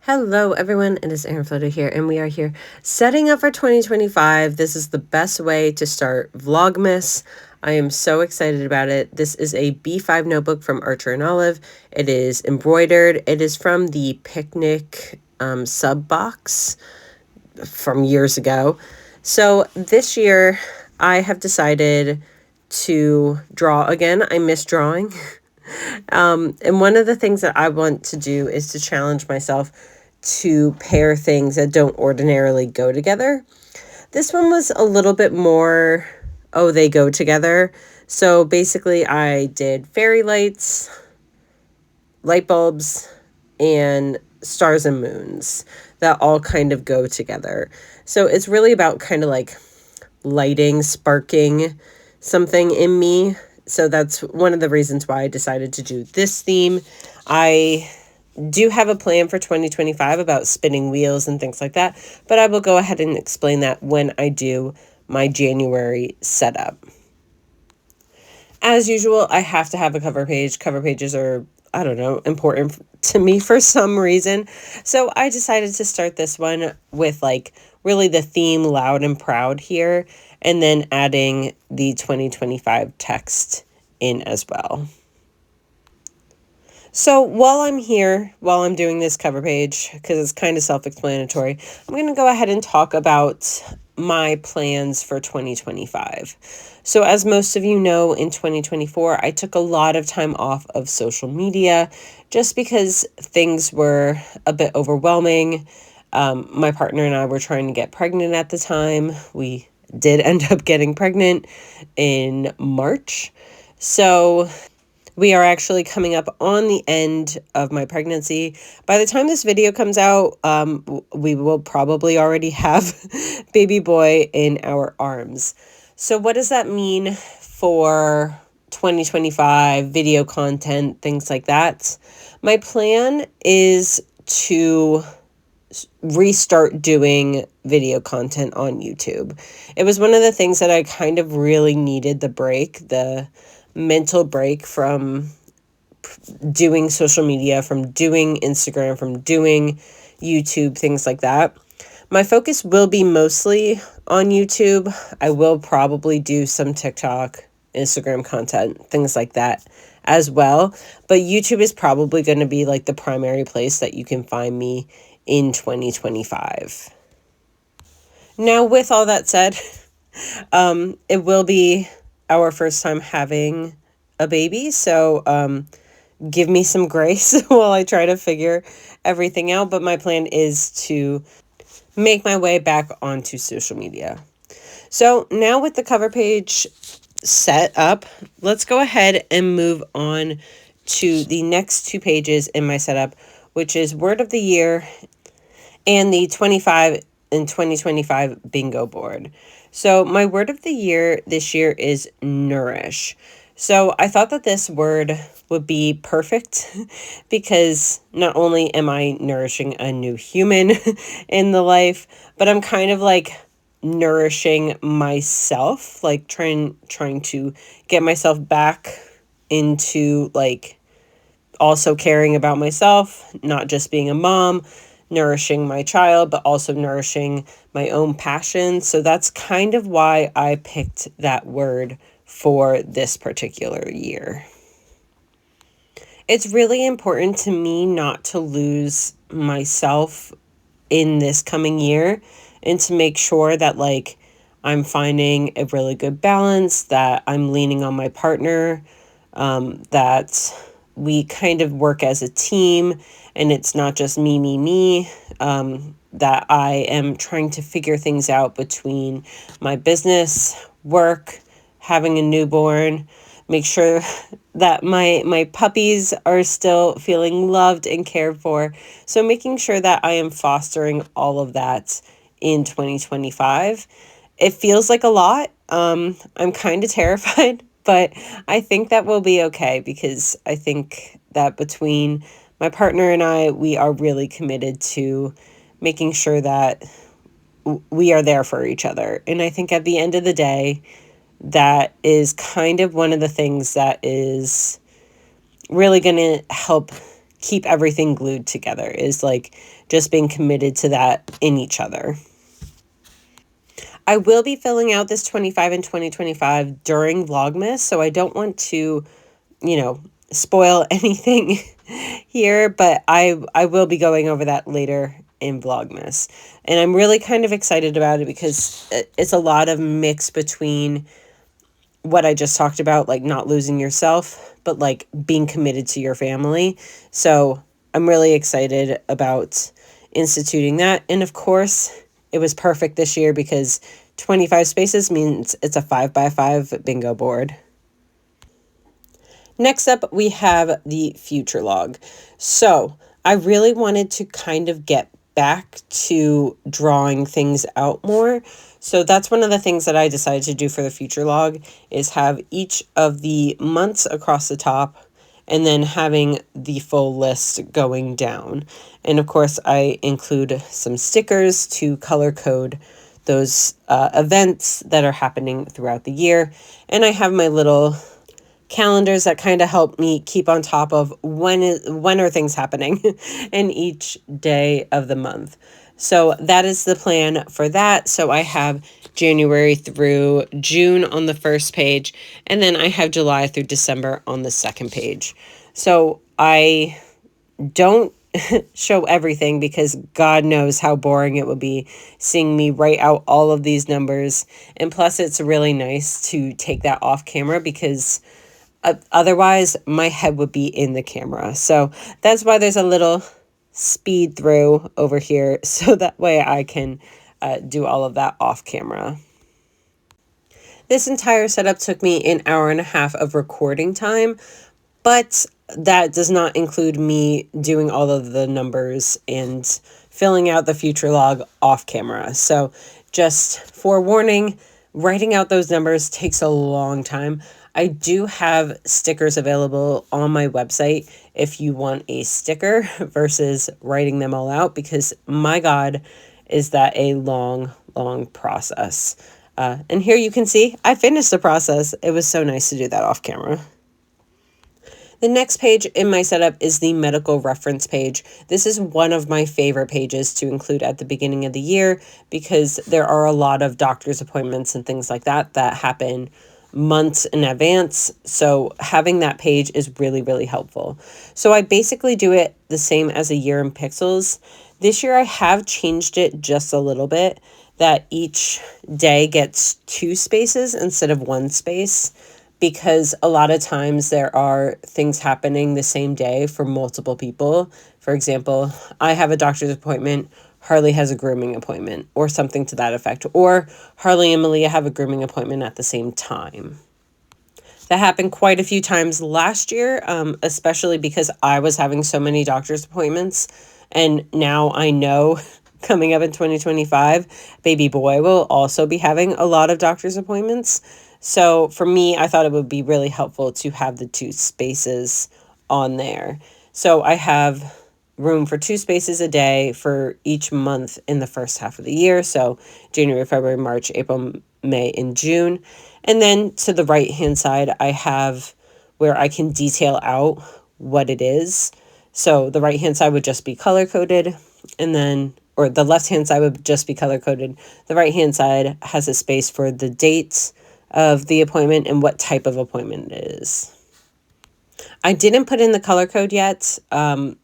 Hello everyone, it is Erin Floto here, and we are here setting up for 2025. This is the best way to start Vlogmas. I am so excited about it. This is a B5 notebook from Archer and Olive. It is embroidered. It is from the Picnic sub box from years ago. So this year I have decided to draw again. I miss drawing. And one of the things that I want to do is to challenge myself to pair things that don't ordinarily go together. This one was a little bit more, oh, they go together. So basically I did fairy lights, light bulbs, and stars and moons that all kind of go together. So it's really about kind of like lighting, sparking something in me. So that's one of the reasons why I decided to do this theme. I do have a plan for 2025 about spinning wheels and things like that, but I will go ahead and explain that when I do my January setup. As usual, I have to have a cover page. Cover pages are, I don't know, important to me for some reason. So I decided to start this one with like really the theme loud and proud here, and then adding the 2025 text in as well. So while I'm here, while I'm doing this cover page, because it's kind of self-explanatory, I'm going to go ahead and talk about my plans for 2025. So as most of you know, in 2024, I took a lot of time off of social media just because things were a bit overwhelming. My partner and I were trying to get pregnant at the time. We did end up getting pregnant in March. So we are actually coming up on the end of my pregnancy. By the time this video comes out, we will probably already have baby boy in our arms. So what does that mean for 2025 video content, things like that? My plan is to restart doing video content on YouTube. It was one of the things that I kind of really needed the break, the mental break from doing social media, from doing Instagram, from doing YouTube, things like that. My focus will be mostly on YouTube. I will probably do some TikTok, Instagram content, things like that as well. But YouTube is probably going to be like the primary place that you can find me in 2025. Now, with all that said, it will be our first time having a baby, so give me some grace while I try to figure everything out. But my plan is to make my way back onto social media. So now with the cover page set up, let's go ahead and move on to the next two pages in my setup, which is Word of the Year and the 25 and 2025 bingo board. So my word of the year this year is nourish. So I thought that this word would be perfect because not only am I nourishing a new human in the life, but I'm kind of like nourishing myself, like trying to get myself back into like also caring about myself, not just being a mom, nourishing my child, but also nourishing my own passion. So that's kind of why I picked that word for this particular year. It's really important to me not to lose myself in this coming year, and to make sure that like I'm finding a really good balance, that I'm leaning on my partner, that we kind of work as a team and it's not just me, that I am trying to figure things out between my business, work, having a newborn, make sure that my puppies are still feeling loved and cared for. So making sure that I am fostering all of that in 2025. It feels like a lot. I'm kind of terrified, but I think that will be okay because I think that between my partner and I, we are really committed to making sure that we are there for each other. And I think at the end of the day, that is kind of one of the things that is really going to help keep everything glued together, is like just being committed to that in each other. I will be filling out this 25 and 2025 during Vlogmas, so I don't want to, spoil anything here, but I will be going over that later in Vlogmas. And I'm really kind of excited about it because it's a lot of mix between what I just talked about, like not losing yourself, but like being committed to your family. So I'm really excited about instituting that. And of course, it was perfect this year because 25 spaces means it's a 5x5 bingo board. Next up, we have the future log. So I really wanted to kind of get back to drawing things out more. So that's one of the things that I decided to do for the future log, is have each of the months across the top and then having the full list going down. And of course, I include some stickers to color code those events that are happening throughout the year. And I have my little calendars that kind of help me keep on top of when are things happening in each day of the month. So that is the plan for that. So I have January through June on the first page, and then I have July through December on the second page. So I don't show everything because God knows how boring it would be seeing me write out all of these numbers. And plus, it's really nice to take that off camera because otherwise my head would be in the camera. So that's why there's a little speed through over here, so that way I can do all of that off camera. This entire setup took me an hour and a half of recording time, but that does not include me doing all of the numbers and filling out the future log off camera. So just forewarning, writing out those numbers takes a long time. I do have stickers available on my website if you want a sticker versus writing them all out, because my God, is that a long, long process. And here you can see I finished the process. It was so nice to do that off camera. The next page in my setup is the medical reference page. This is one of my favorite pages to include at the beginning of the year because there are a lot of doctor's appointments and things like that that happen months in advance. So having that page is really, really helpful. So I basically do it the same as a year in pixels. This year I have changed it just a little bit, that each day gets 2 spaces instead of 1 space, because a lot of times there are things happening the same day for multiple people. For example, I have a doctor's appointment, Harley has a grooming appointment, or something to that effect. Or Harley and Malia have a grooming appointment at the same time. That happened quite a few times last year, especially because I was having so many doctor's appointments. And now I know coming up in 2025, baby boy will also be having a lot of doctor's appointments. So for me, I thought it would be really helpful to have the 2 spaces on there. So I have room for 2 spaces a day for each month in the first half of the year. So January, February, March, April, May, and June. And then to the right hand side, I have where I can detail out what it is. So the right hand side would just be color coded, and then, or the left hand side would just be color coded. The right hand side has a space for the dates of the appointment and what type of appointment it is. I didn't put in the color code yet. I'm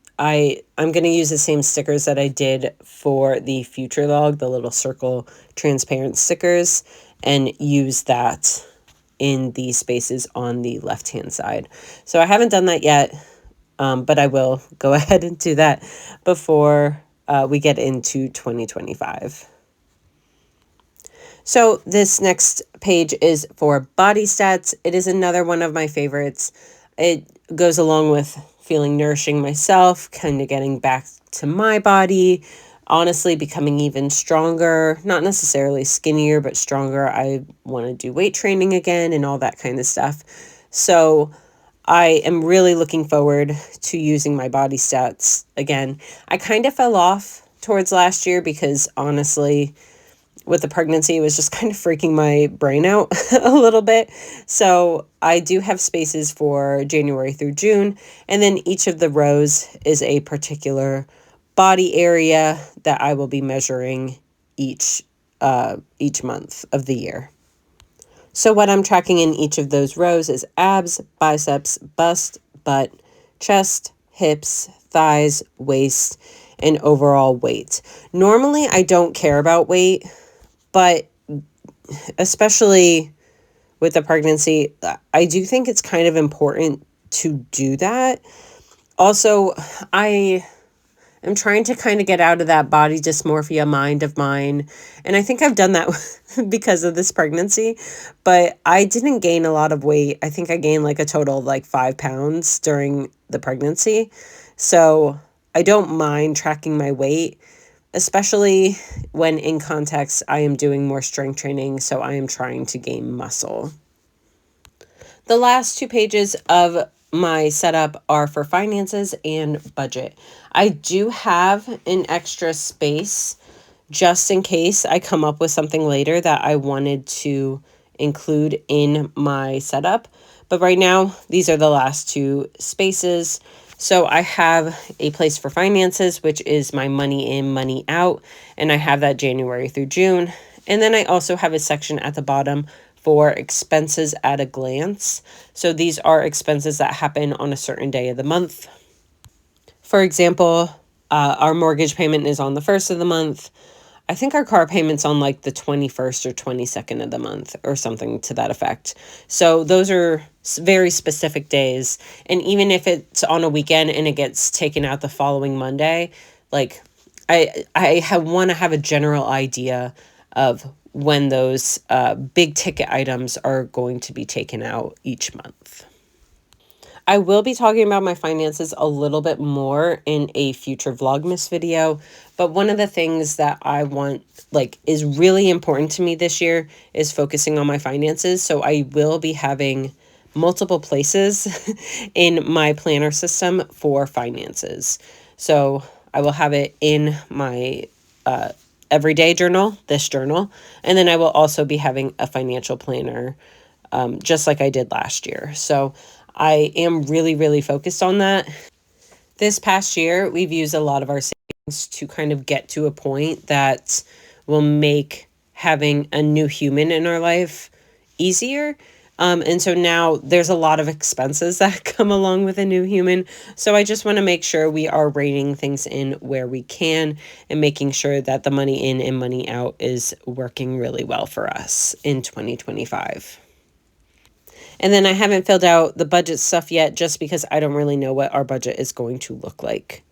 going to use the same stickers that I did for the future log, the little circle transparent stickers, and use that in the spaces on the left hand side. So I haven't done that yet, but I will go ahead and do that before we get into 2025. So this next page is for body stats. It is another one of my favorites. It goes along with feeling nourishing myself, kind of getting back to my body, honestly becoming even stronger, not necessarily skinnier, but stronger. I want to do weight training again and all that kind of stuff. So I am really looking forward to using my body stats again. I kind of fell off towards last year because honestly, with the pregnancy, it was just kind of freaking my brain out a little bit. So I do have spaces for January through June, and then each of the rows is a particular body area that I will be measuring each month of the year. So what I'm tracking in each of those rows is abs, biceps, bust, butt, chest, hips, thighs, waist, and overall weight. Normally, I don't care about weight, but especially with the pregnancy, I do think it's kind of important to do that. Also, I am trying to kind of get out of that body dysmorphia mind of mine. And I think I've done that because of this pregnancy, but I didn't gain a lot of weight. I think I gained like a total of like 5 pounds during the pregnancy. So I don't mind tracking my weight, especially when in context I am doing more strength training. So I am trying to gain muscle. The last 2 pages of my setup are for finances and budget. I do have an extra space just in case I come up with something later that I wanted to include in my setup. But right now, these are the last 2 spaces. So I have a place for finances, which is my money in, money out, and I have that January through June. And then I also have a section at the bottom for expenses at a glance. So these are expenses that happen on a certain day of the month. For example, our mortgage payment is on the 1st of the month. I think our car payment's on like the 21st or 22nd of the month or something to that effect. So those are very specific days. And even if it's on a weekend and it gets taken out the following Monday, like I want to have a general idea of when those big ticket items are going to be taken out each month. I will be talking about my finances a little bit more in a future Vlogmas video, but one of the things that I want, like, is really important to me this year is focusing on my finances. So I will be having multiple places in my planner system for finances. So I will have it in my everyday journal, this journal, and then I will also be having a financial planner just like I did last year. So I am really, really focused on that. This past year, we've used a lot of our savings to kind of get to a point that will make having a new human in our life easier. And so now there's a lot of expenses that come along with a new human. So I just want to make sure we are reining things in where we can and making sure that the money in and money out is working really well for us in 2025. And then I haven't filled out the budget stuff yet just because I don't really know what our budget is going to look like.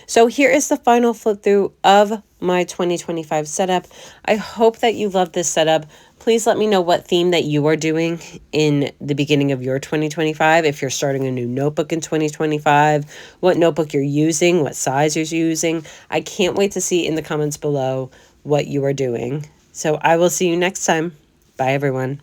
So here is the final flip through of my 2025 setup. I hope that you love this setup. Please let me know what theme that you are doing in the beginning of your 2025. If you're starting a new notebook in 2025, what notebook you're using, what size you're using. I can't wait to see in the comments below what you are doing. So I will see you next time. Bye, everyone.